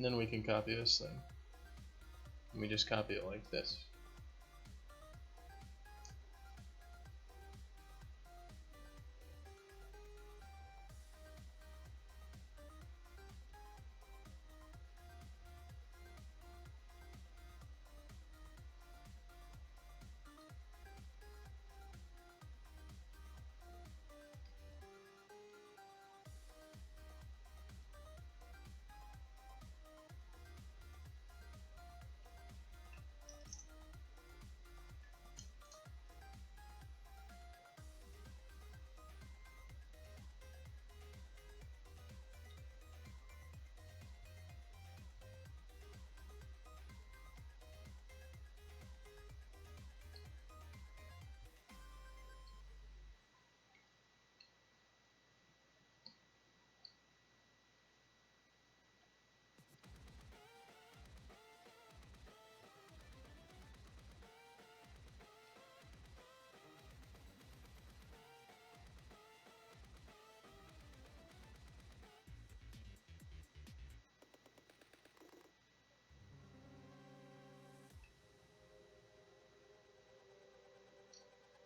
And then we can copy this thing. And we just copy it like this.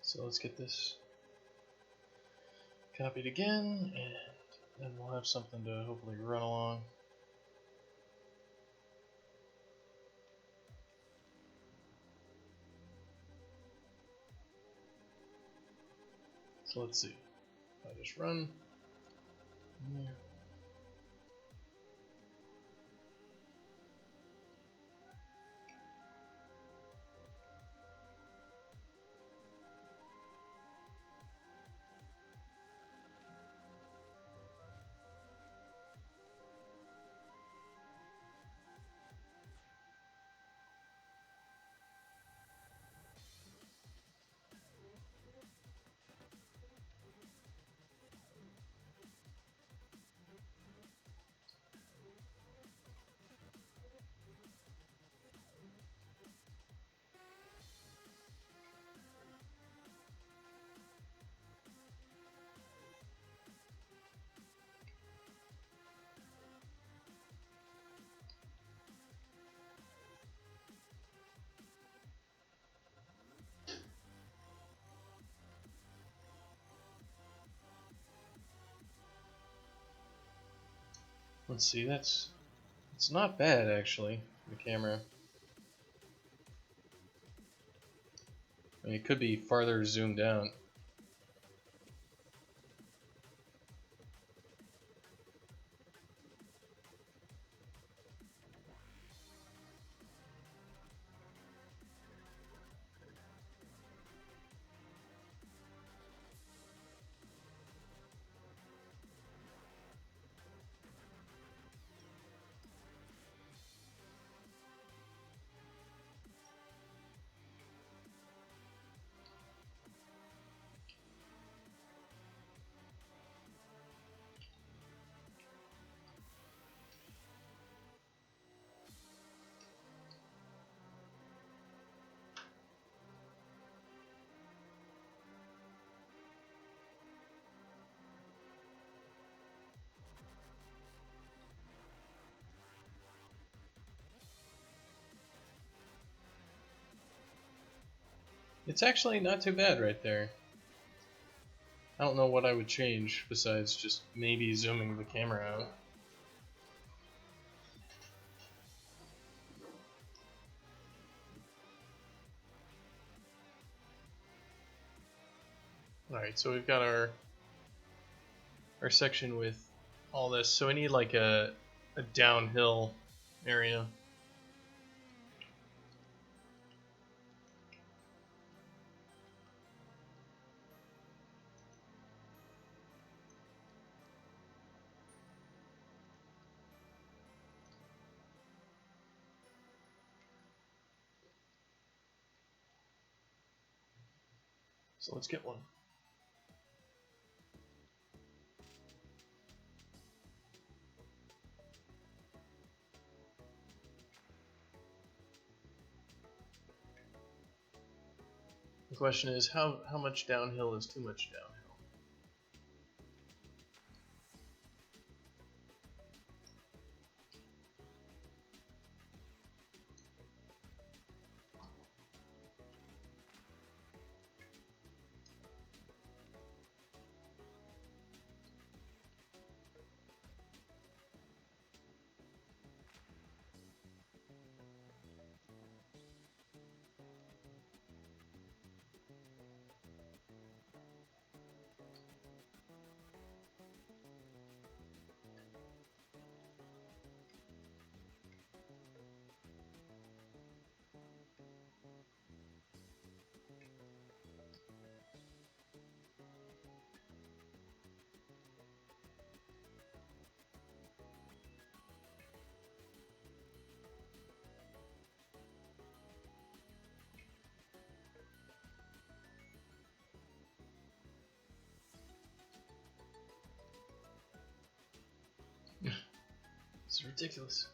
So let's get this copied again, and then we'll have something to hopefully run along. So let's see. If I just run. Yeah. Let's see, it's not bad actually, the camera. I mean, it could be farther zoomed out. It's actually not too bad right there. I don't know what I would change besides just maybe zooming the camera out. Alright, so we've got our section with all this. So we need like a downhill area. So let's get one. The question is, how much downhill is too much downhill? It's ridiculous.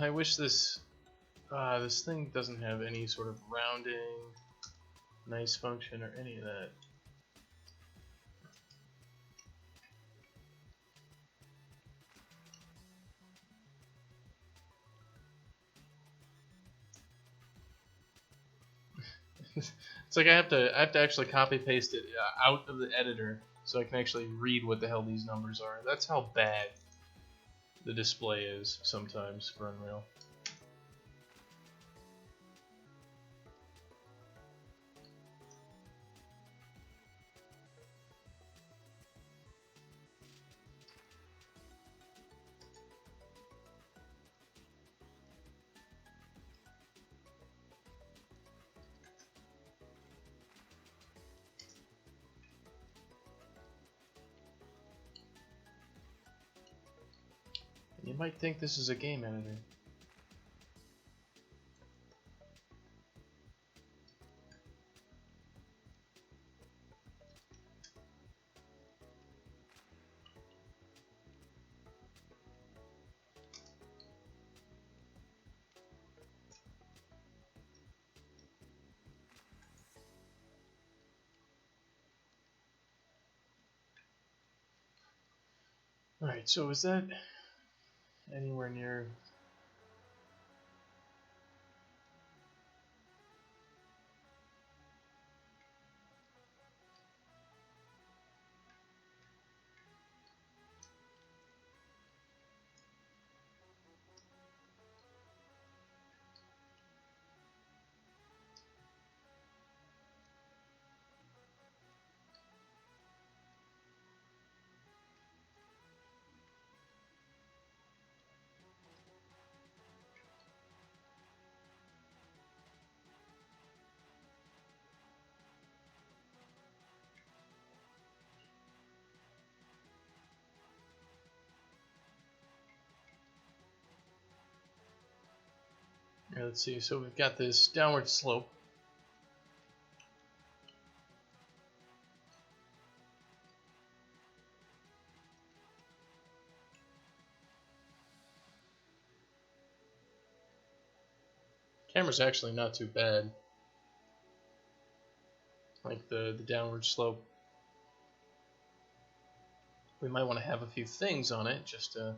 I wish this this thing doesn't have any sort of rounding, nice function, or any of that. It's like I have to actually copy paste it out of the editor so I can actually read what the hell these numbers are. That's how bad the display is sometimes for Unreal. You might think this is a game editor. Alright, so is that anywhere near... Yeah, let's see, so we've got this downward slope. Camera's actually not too bad. Like the downward slope. We might want to have a few things on it just to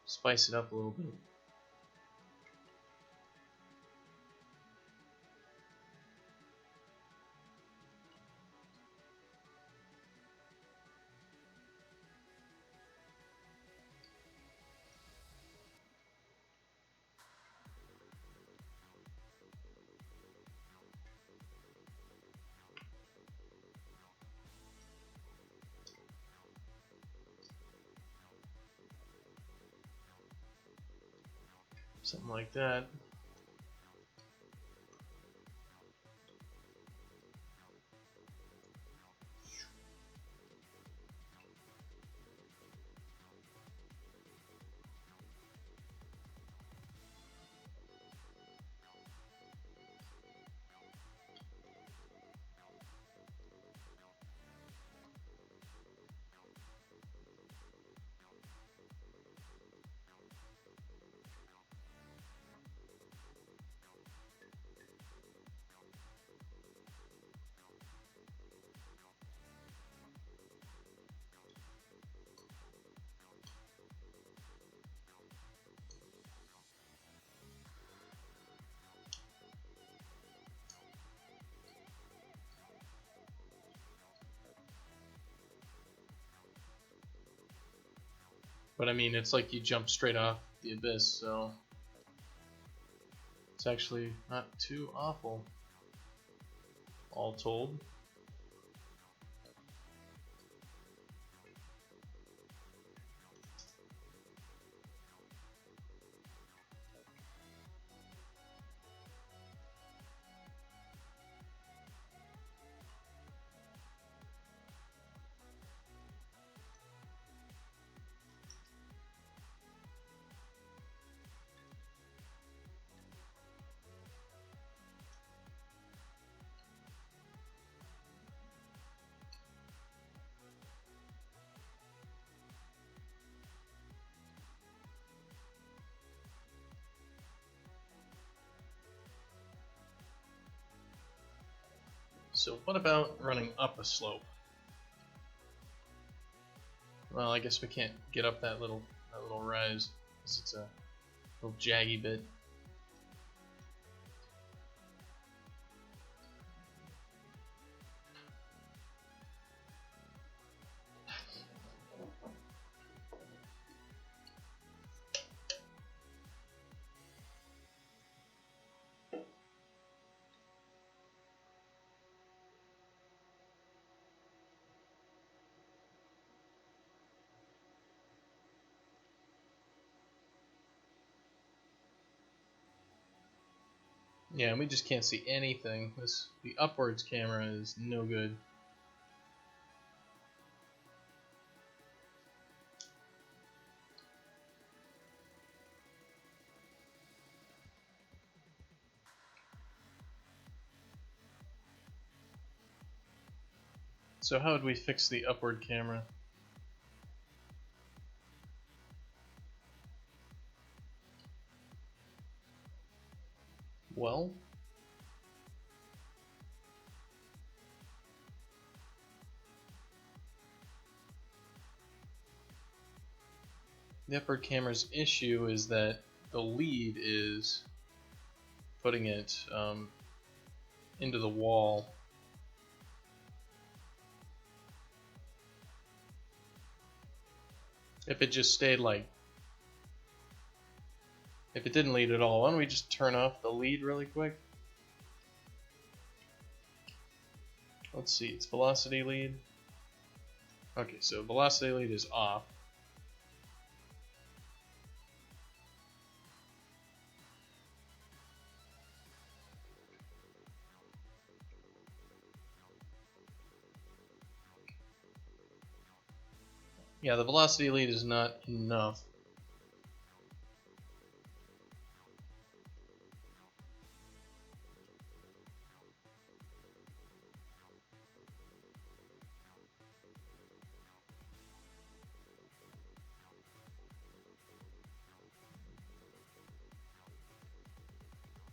spice it up a little bit. Something like that. But I mean, it's like you jump straight off the abyss, so it's actually not too awful, all told. So what about running up a slope? Well, I guess we can't get up that little rise because it's a little jaggy bit. Yeah, we just can't see anything. The upwards camera is no good. So how would we fix the upward camera? Well, the upward camera's issue is that the lead is putting it into the wall. If it just stayed like, if it didn't lead at all, why don't we just turn off the lead really quick? Let's see, it's velocity lead. Okay, so velocity lead is off. Yeah, the velocity lead is not enough.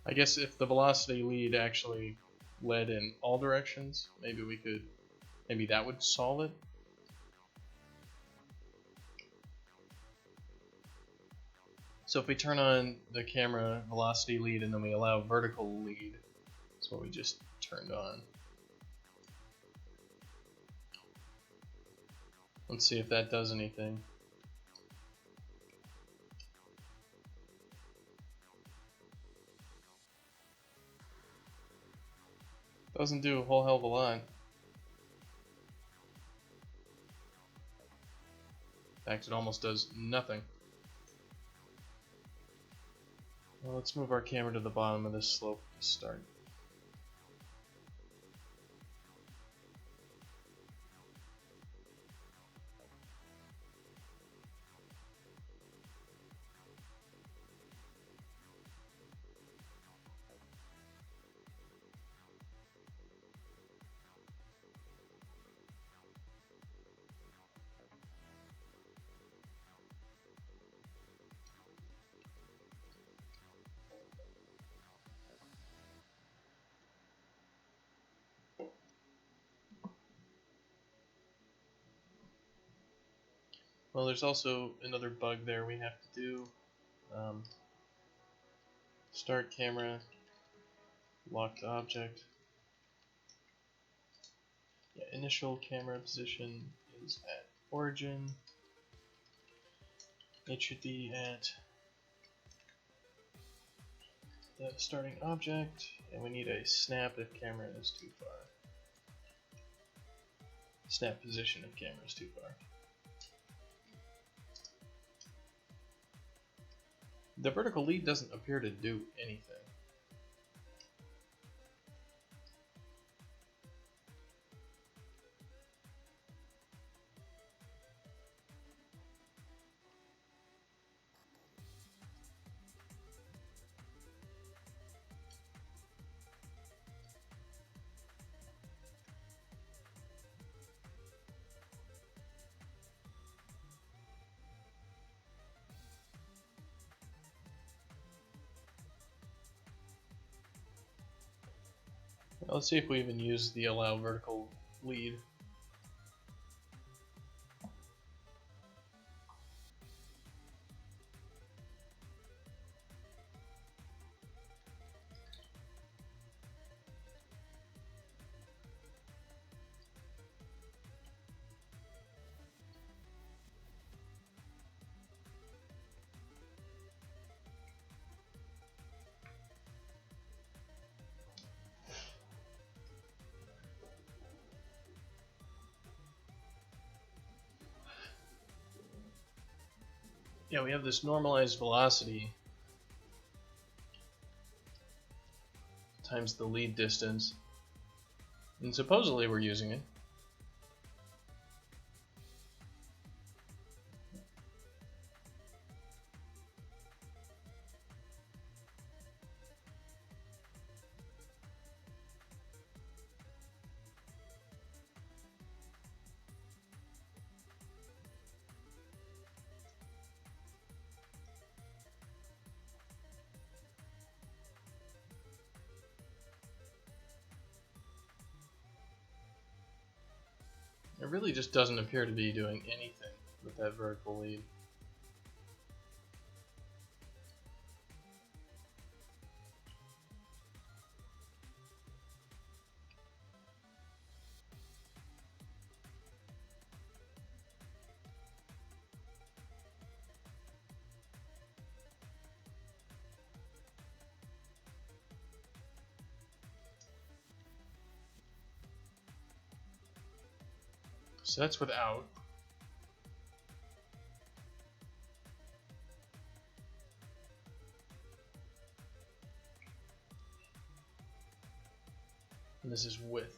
I guess if the velocity lead actually led in all directions, maybe that would solve it. So if we turn on the camera velocity lead and then we allow vertical lead, that's what we just turned on. Let's see if that does anything. Doesn't do a whole hell of a lot. In fact, it almost does nothing. Well, let's move our camera to the bottom of this slope to start. Well, there's also another bug there we have to do. Start camera, locked object. Yeah, initial camera position is at origin. It should be at the starting object, and we need a snap if camera is too far. Snap position if camera is too far. The vertical lead doesn't appear to do anything. Let's see if we even use the allow vertical lead. Yeah, we have this normalized velocity times the lead distance, and supposedly we're using it. It really just doesn't appear to be doing anything with that vertical lead. So that's without. And this is with.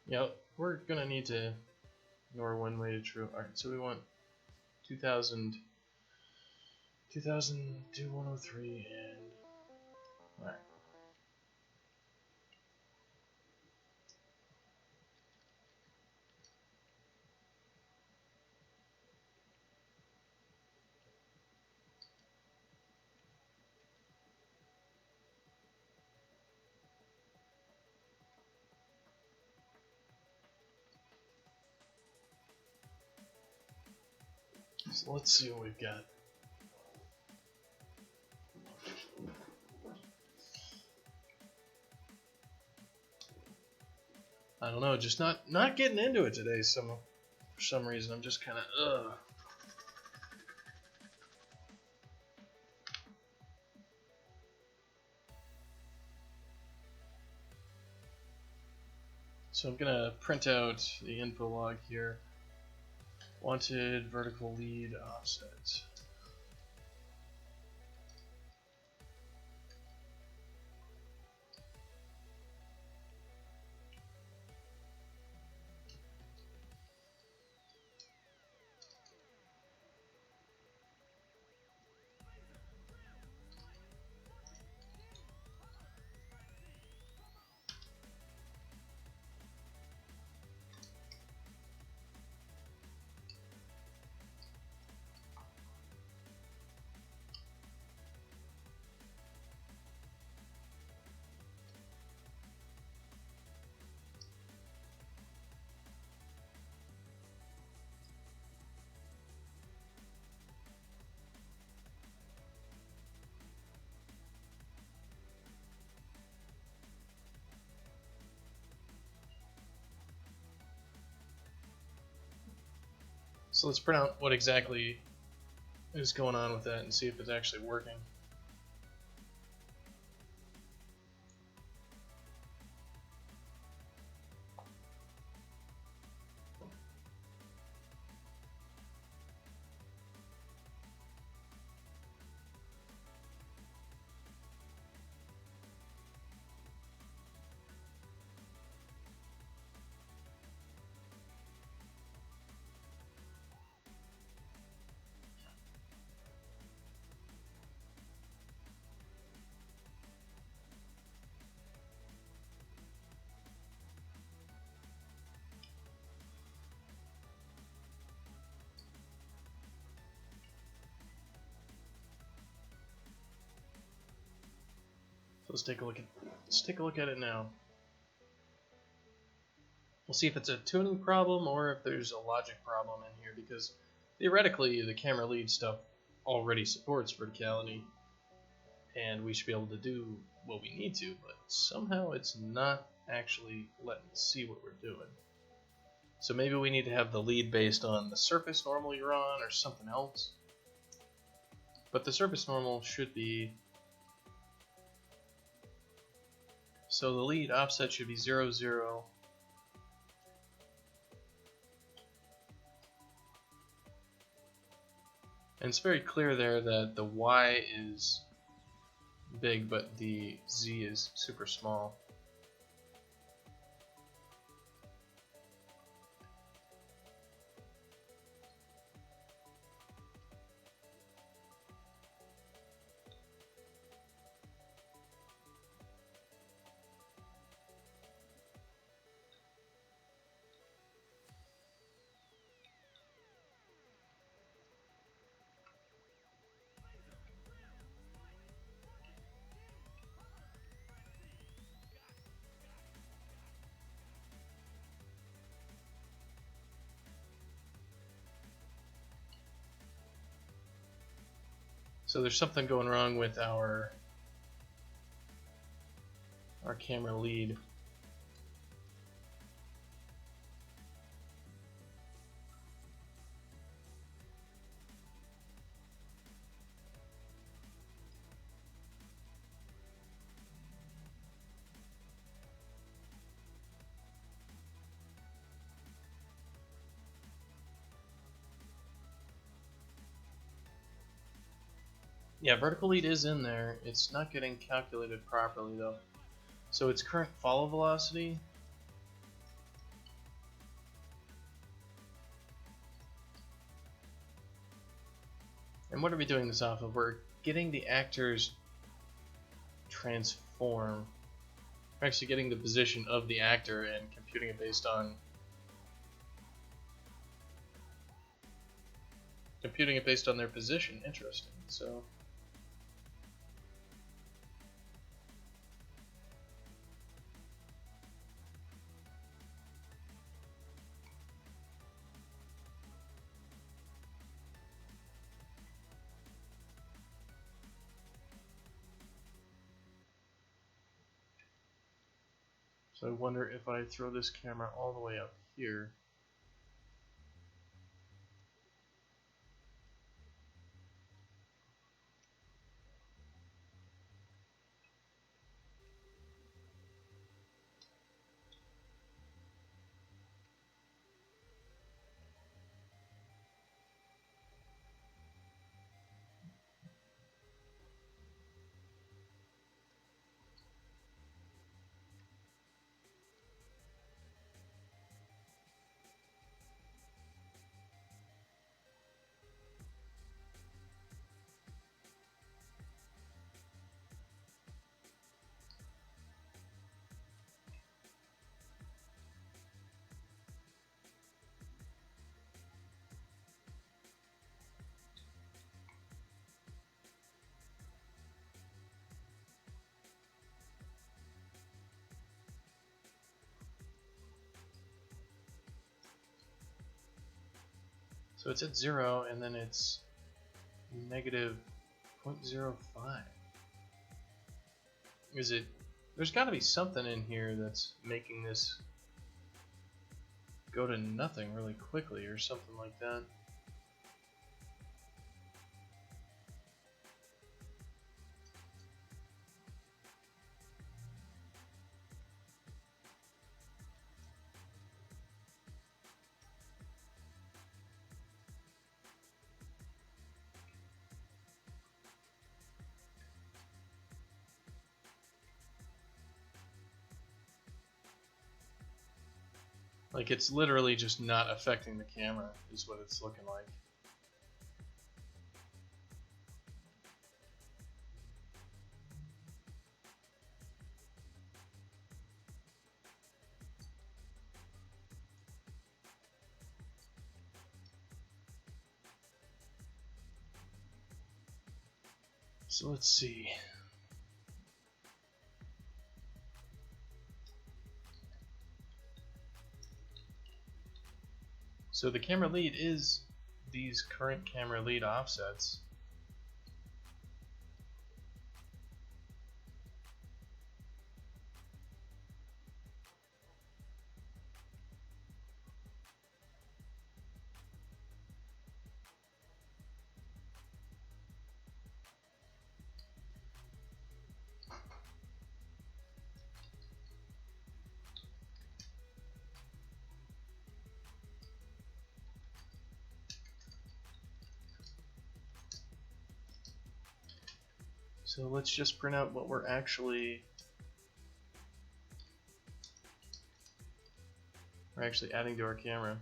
Yep, we're gonna need to ignore one way to true. Alright, so we want 2000 do 103 and alright. So let's see what we've got. I don't know, just not getting into it today. For some reason, I'm just kind of ugh. So I'm gonna print out the info log here. Wanted vertical lead offset. So let's print out what exactly is going on with that and see if it's actually working. let's take a look at it now. We'll see if it's a tuning problem or if there's a logic problem in here, because theoretically the camera lead stuff already supports verticality and we should be able to do what we need to, but somehow it's not actually letting us see what we're doing. So maybe we need to have the lead based on the surface normal you're on or something else. But the surface normal should be, so the lead offset should be 0, 0. And it's very clear there that the Y is big, but the Z is super small. So there's something going wrong with our camera lead. Yeah, vertical lead is in there. It's not getting calculated properly though. So its current follow velocity, and what are we doing this off of? We're getting the actors transform. We're actually getting the position of the actor and computing it based on their position. Interesting. So I wonder if I throw this camera all the way up here. So it's at 0 and then it's negative 0.05. Is it? There's got to be something in here that's making this go to nothing really quickly or something like that. Like, it's literally just not affecting the camera is what it's looking like. So let's see. So the camera lead is these current camera lead offsets. So let's just print out what we're actually adding to our camera.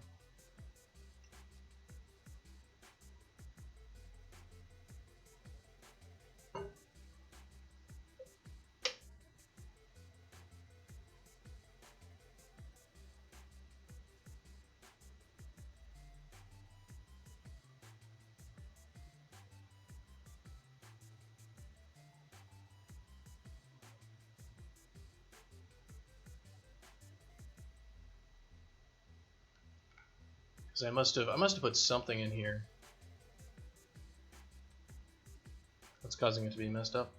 Because I must have put something in here that's causing it to be messed up.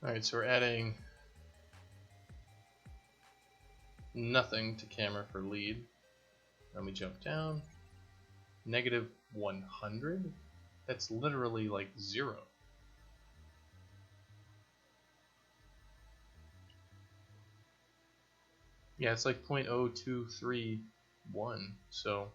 Alright, so we're adding nothing to camera for lead. Then we jump down. Negative 100? That's literally like 0. Yeah, it's like 0.0231, so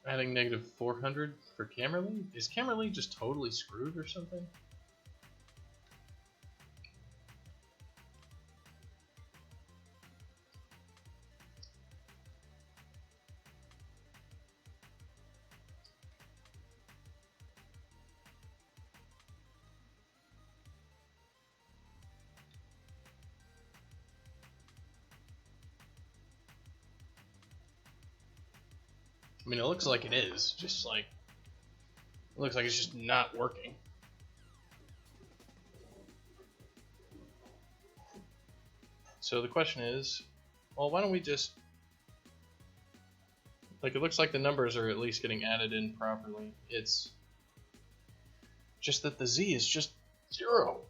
adding negative 400 for camera lead? Is camera lead just totally screwed or something? I mean, it looks like it is, just like, it looks like it's just not working. So the question is, well, why don't we just, like, it looks like the numbers are at least getting added in properly. It's just that the Z is just 0.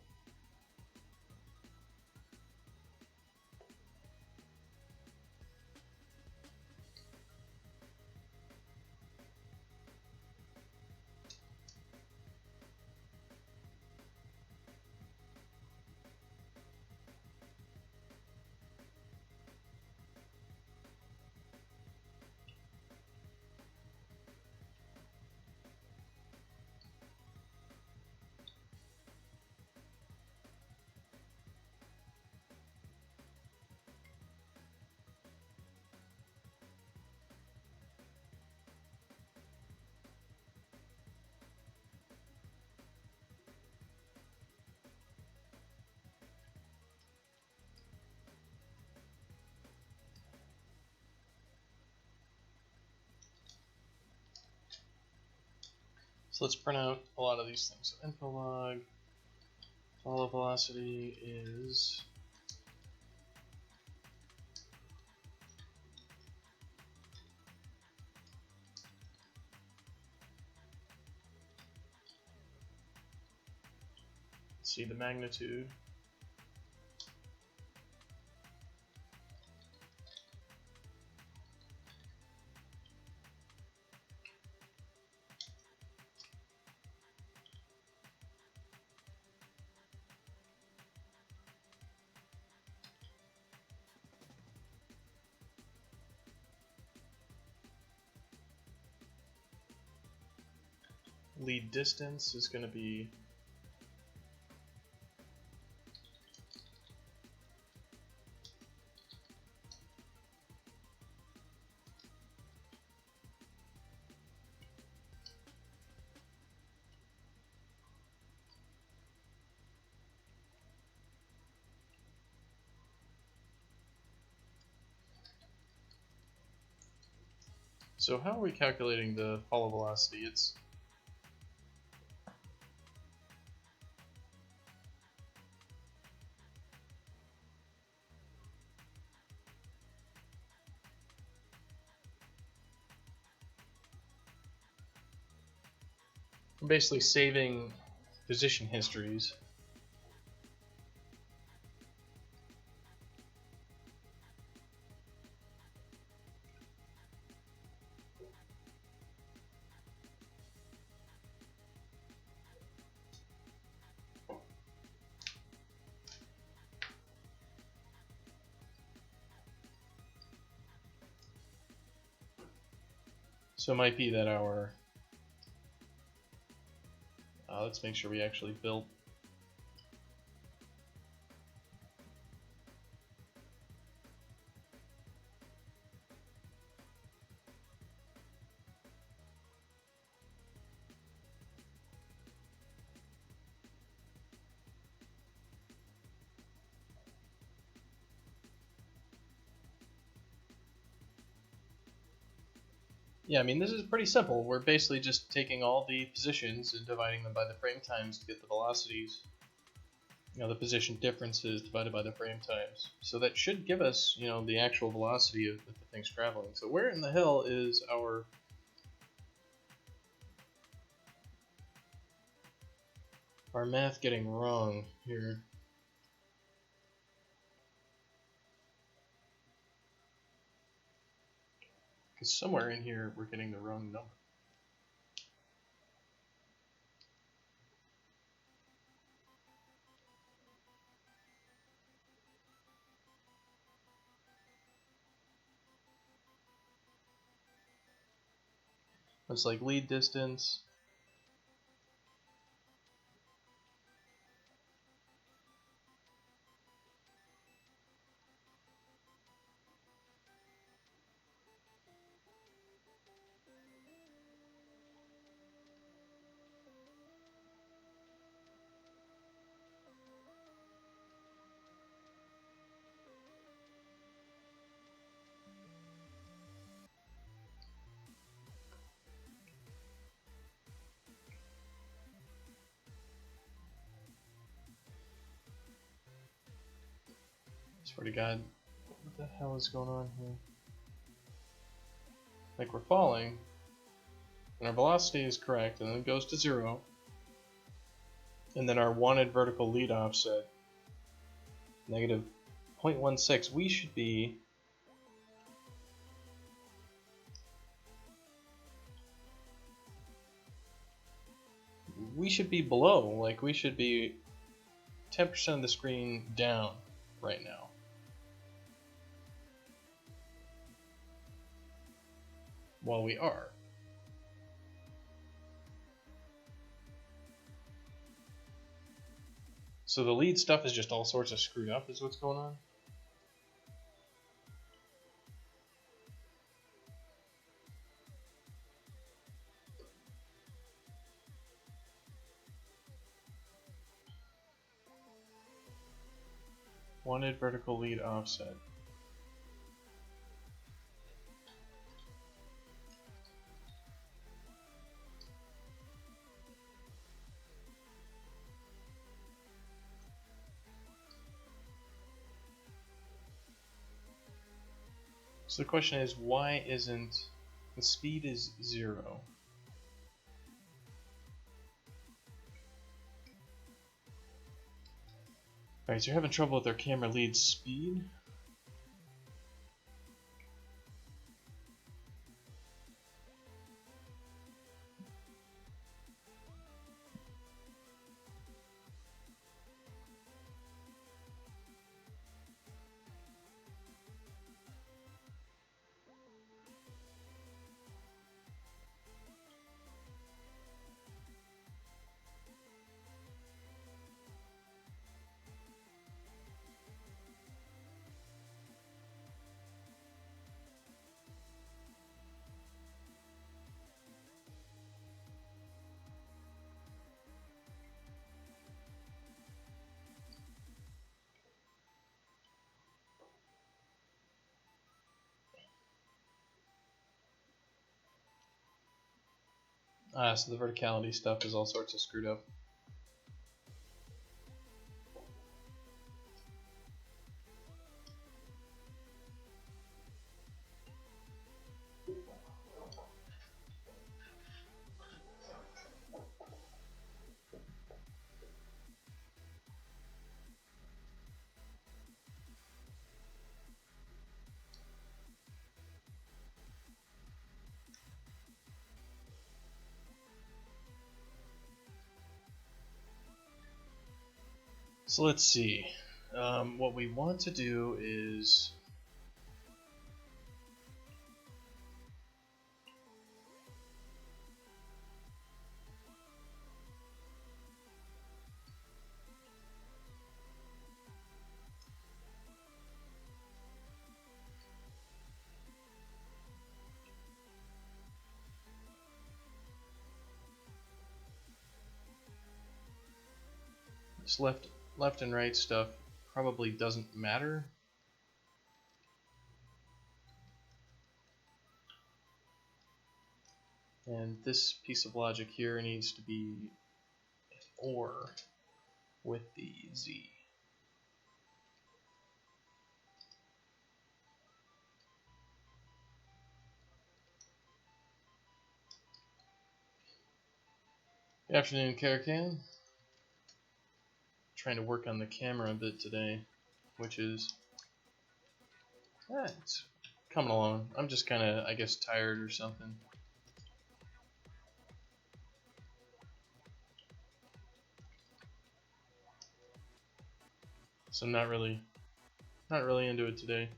So let's print out a lot of these things. So info log, follow velocity is Let's see the magnitude. Lead distance is going to be so how are we calculating the follow velocity? It's we're basically saving position histories. So it might be that our let's make sure we actually built. Yeah, I mean, this is pretty simple. We're basically just taking all the positions and dividing them by the frame times to get the velocities. You know, the position differences divided by the frame times. So that should give us, you know, the actual velocity of the thing's traveling. So where in the hell is our math getting wrong here? Because somewhere in here we're getting the wrong number. It's like lead distance. Swear to God, what the hell is going on here? Like, we're falling, and our velocity is correct, and then it goes to 0. And then our wanted vertical lead offset, negative 0.16. We should be below. Like, we should be 10% of the screen down right now. Well, we are. So the lead stuff is just all sorts of screwed up is what's going on? Wanted vertical lead offset. So the question is, why isn't the speed is 0? Alright, so you're having trouble with our camera lead speed. So the verticality stuff is all sorts of screwed up. So let's see. What we want to do is this left and right stuff probably doesn't matter. And this piece of logic here needs to be an OR with the Z. Good afternoon, Karakan. Trying to work on the camera a bit today, which is it's coming along. I'm just kind of, I guess, tired or something. So I'm not really into it today.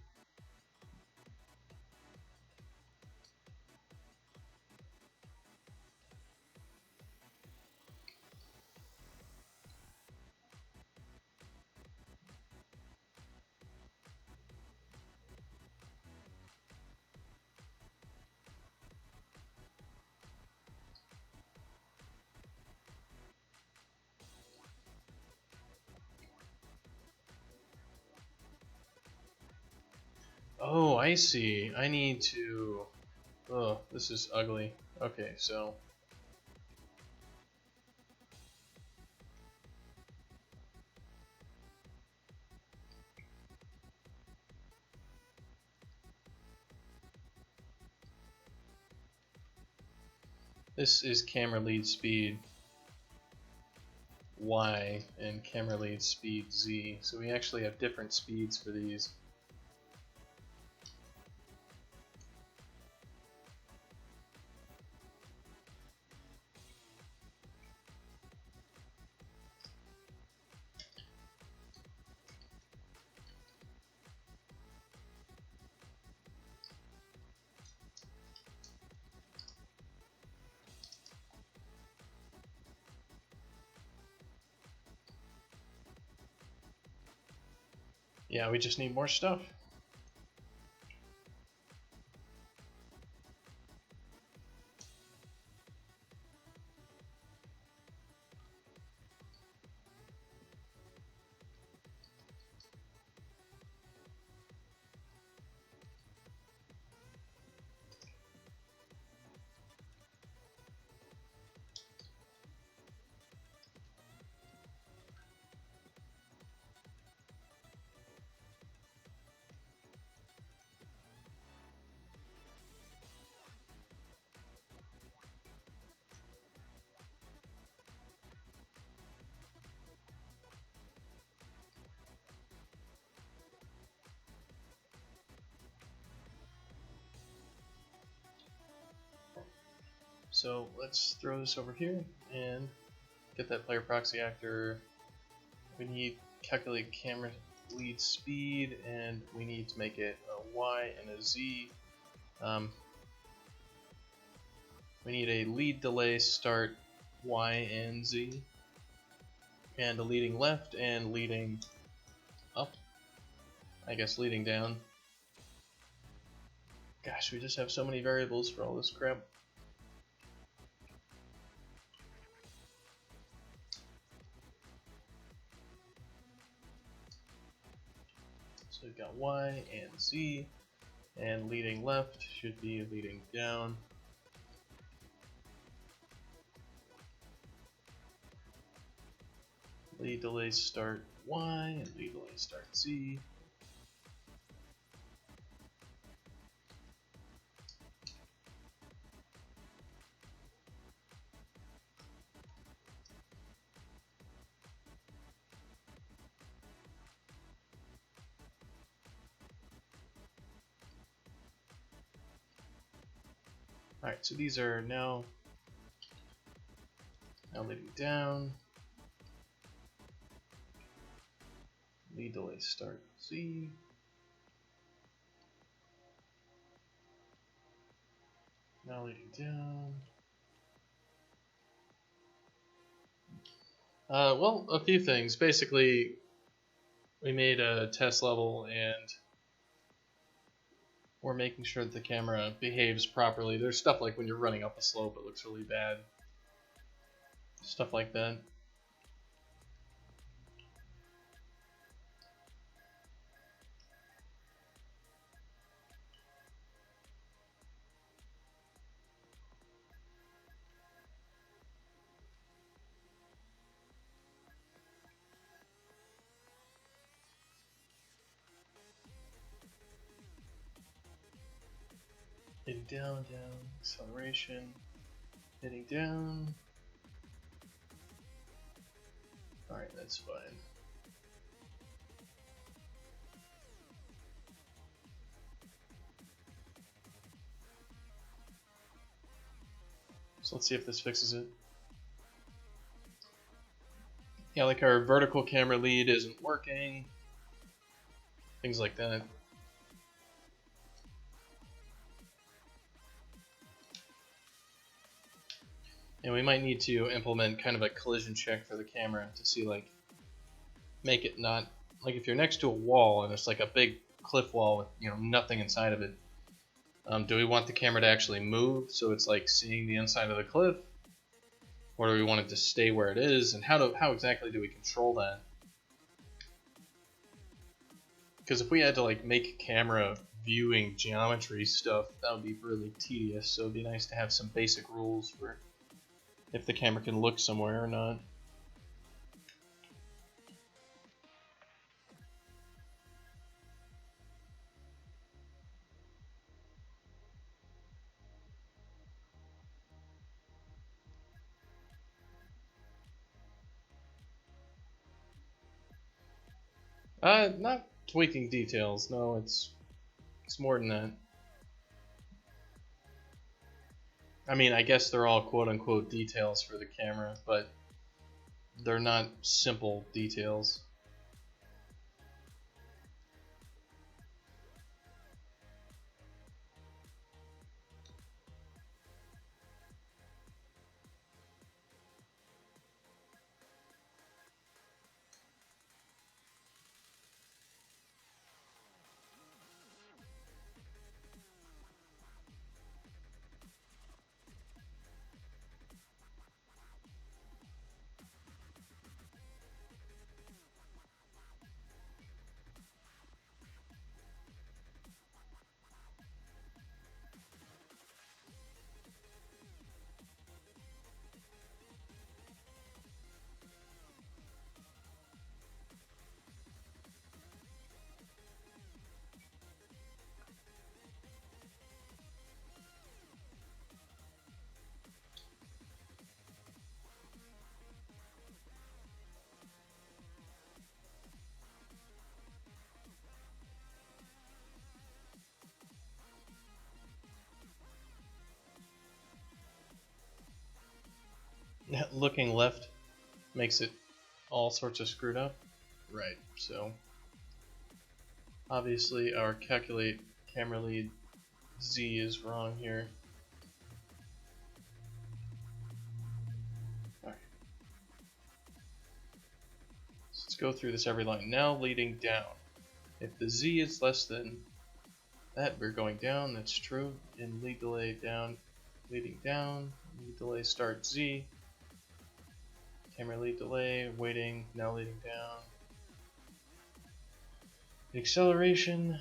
Oh, I see. I need to... Oh, this is ugly. Okay, so... This is camera lead speed Y and camera lead speed Z. So we actually have different speeds for these. Yeah, we just need more stuff. so let's throw this over here and get that player proxy actor. We need calculate camera lead speed, and we need to make it a Y and a Z. We need a lead delay start Y and Z, and a leading left and leading up. I guess leading down. Gosh, we just have so many variables for all this crap. So we've got Y and Z, and leading left should be leading down. Lead delay start Y and lead delay start Z. Alright, so these are now leading down. Lead delay start Z. Now leading down. Well, a few things. Basically, we made a test level and we're making sure that the camera behaves properly. There's stuff like when you're running up a slope, it looks really bad. Stuff like that. Hitting down, acceleration, hitting down. Alright, that's fine. So let's see if this fixes it. Yeah, like our vertical camera lead isn't working. Things like that. And we might need to implement kind of a collision check for the camera to see, like, make it not, like if you're next to a wall and it's like a big cliff wall with, you know, nothing inside of it, do we want the camera to actually move so it's like seeing the inside of the cliff? Or do we want it to stay where it is? And how exactly do we control that? Because if we had to like make camera viewing geometry stuff, that would be really tedious. So it'd be nice to have some basic rules for if the camera can look somewhere or not. Not tweaking details. No, it's more than that. I mean, I guess they're all quote-unquote details for the camera, but they're not simple details. looking left makes it all sorts of screwed up. Right, so obviously our calculate camera lead Z is wrong here. Alright. So let's go through this every line. Now leading down. If the Z is less than that, we're going down, that's true. In lead delay down, leading down, lead delay start Z. Camera lead delay, waiting, now leading down. The acceleration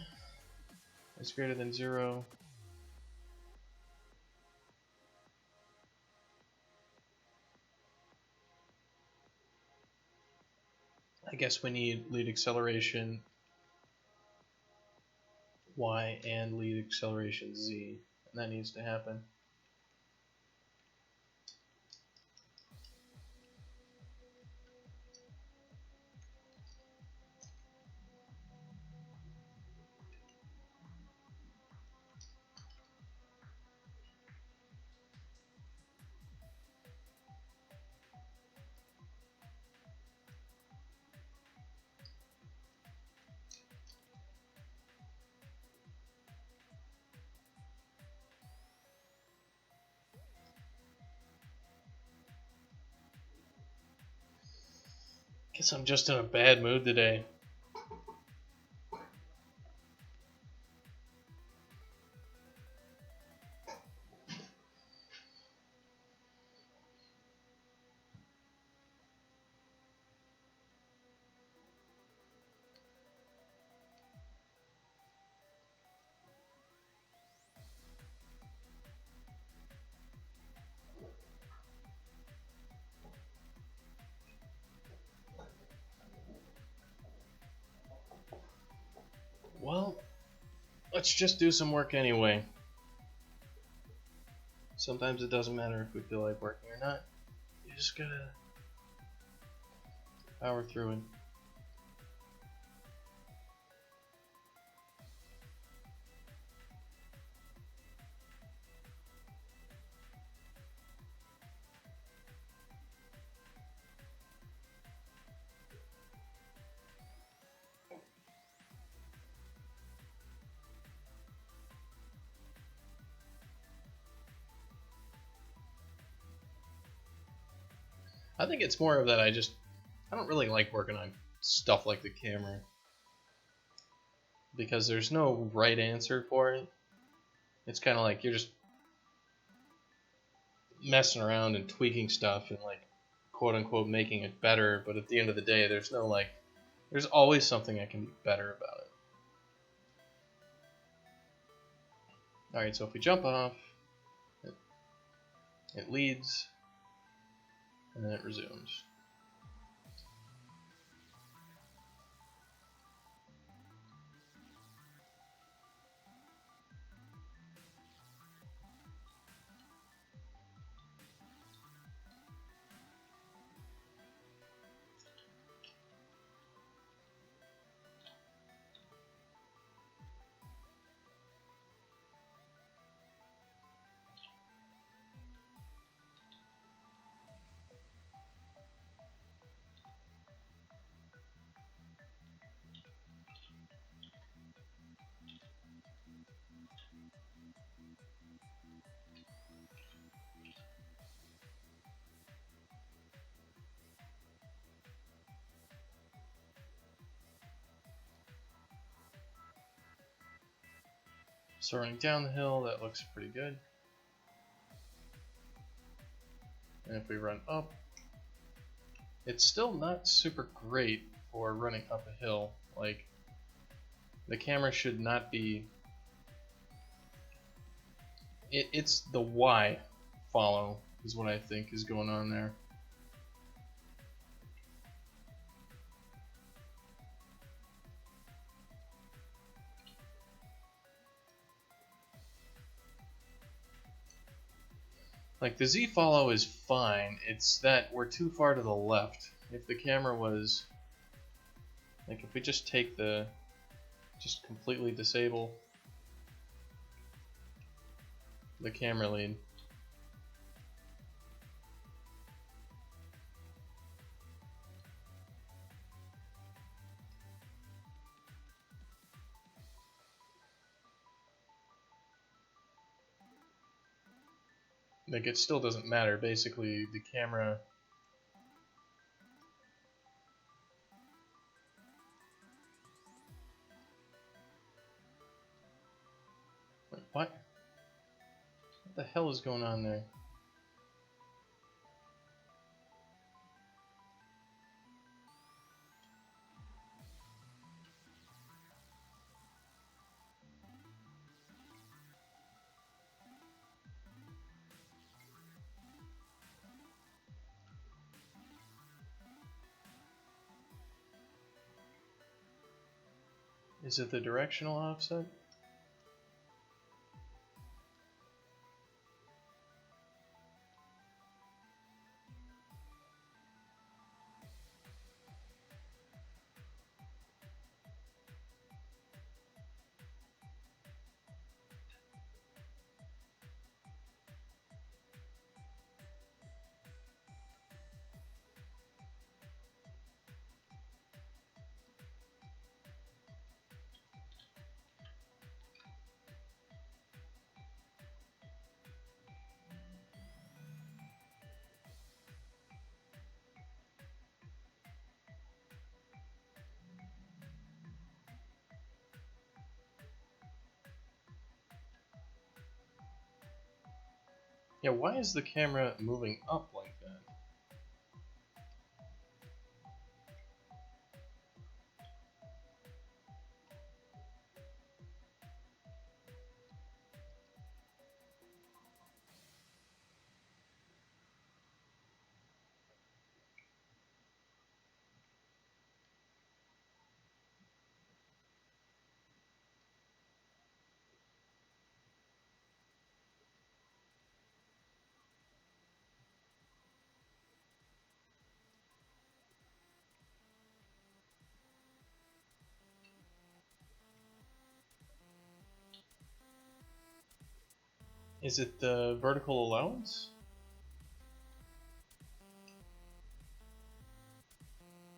is greater than 0. I guess we need lead acceleration Y and lead acceleration Z, and that needs to happen. Guess I'm just in a bad mood today. Well, let's just do some work anyway. Sometimes it doesn't matter if we feel like working or not. You just gotta power through it. I think it's more of that I don't really like working on stuff like the camera. Because there's no right answer for it. It's kind of like you're just messing around and tweaking stuff and like quote unquote making it better, but at the end of the day there's no like there's always something I can be better about it. Alright, so if we jump off, it leads and then it resumes. So running down the hill, that looks pretty good. And if we run up, it's still not super great for running up a hill. Like, the camera should not be... It's the Y follow is what I think is going on there. Like, the Z follow is fine, it's that we're too far to the left. If the camera was... Like, if we just take the... Just completely disable the camera lead. Like, it still doesn't matter. Basically, the camera... Wait, what? What the hell is going on there? Is it the directional offset? Yeah, why is the camera moving up like that? Is it the vertical allowance?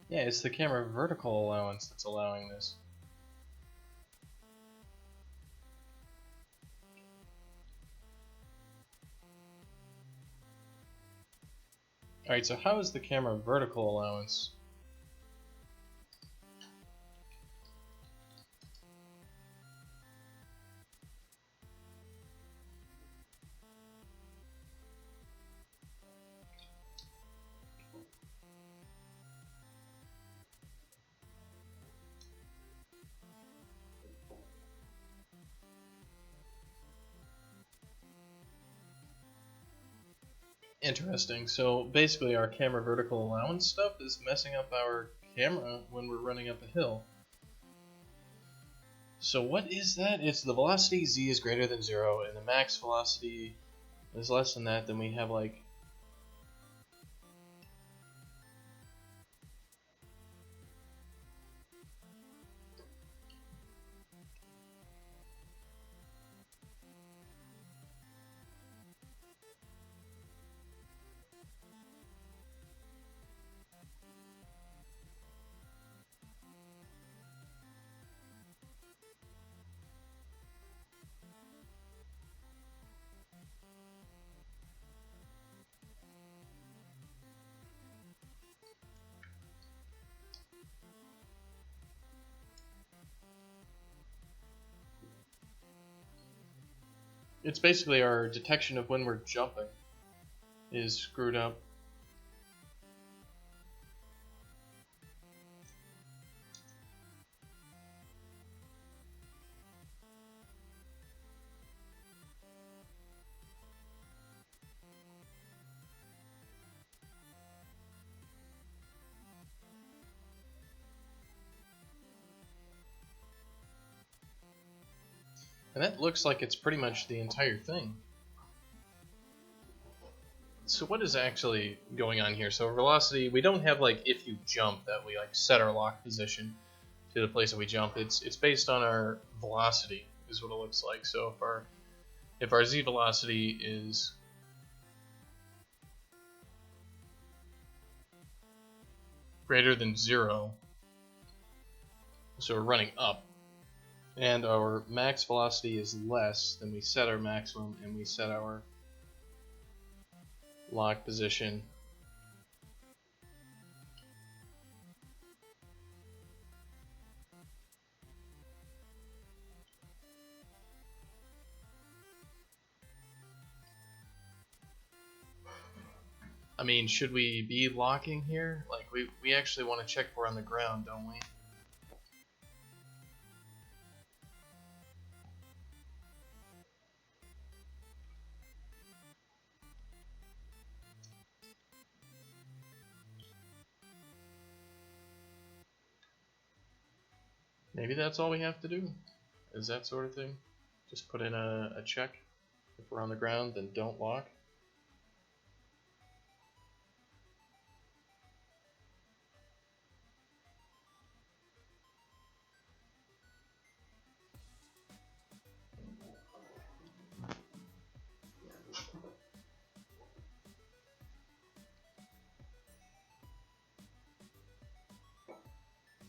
Yeah, it's the camera vertical allowance that's allowing this. Alright, so how is the camera vertical allowance? Interesting. So basically our camera vertical allowance stuff is messing up our camera when we're running up a hill. So what is that? It's the velocity z is greater than 0 and the max velocity is less than that, then we have like... It's basically our detection of when we're jumping is screwed up. And that looks like it's pretty much the entire thing. So what is actually going on here? So velocity, we don't have like if you jump that we like set our lock position to the place that we jump. It's based on our velocity is what it looks like. So if our z velocity is greater than 0, so we're running up, and our max velocity is less, then we set our maximum and we set our lock position. I mean, should we be locking here? Like, we actually want to check we're on the ground, don't we? Maybe that's all we have to do, is that sort of thing. Just put in a check. If we're on the ground, then don't lock.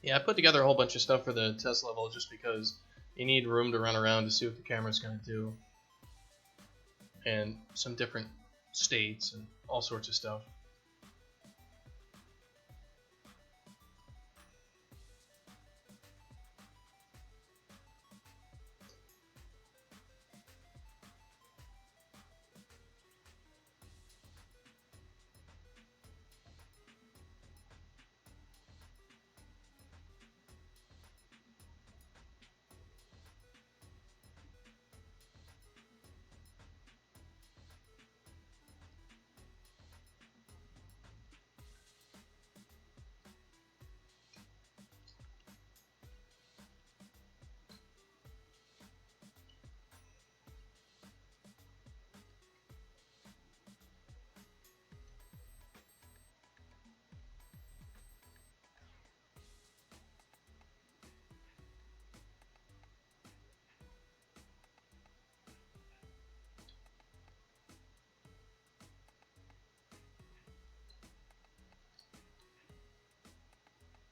Yeah, I put together a whole bunch of stuff for the test level just because you need room to run around to see what the camera's going to do. And some different states and all sorts of stuff.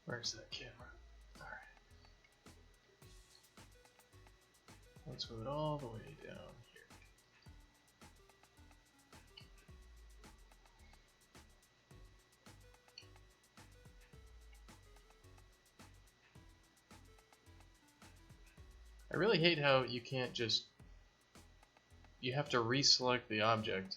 Where's that camera? Alright. Let's move it all the way down here. I really hate how you can't just... You have to reselect the object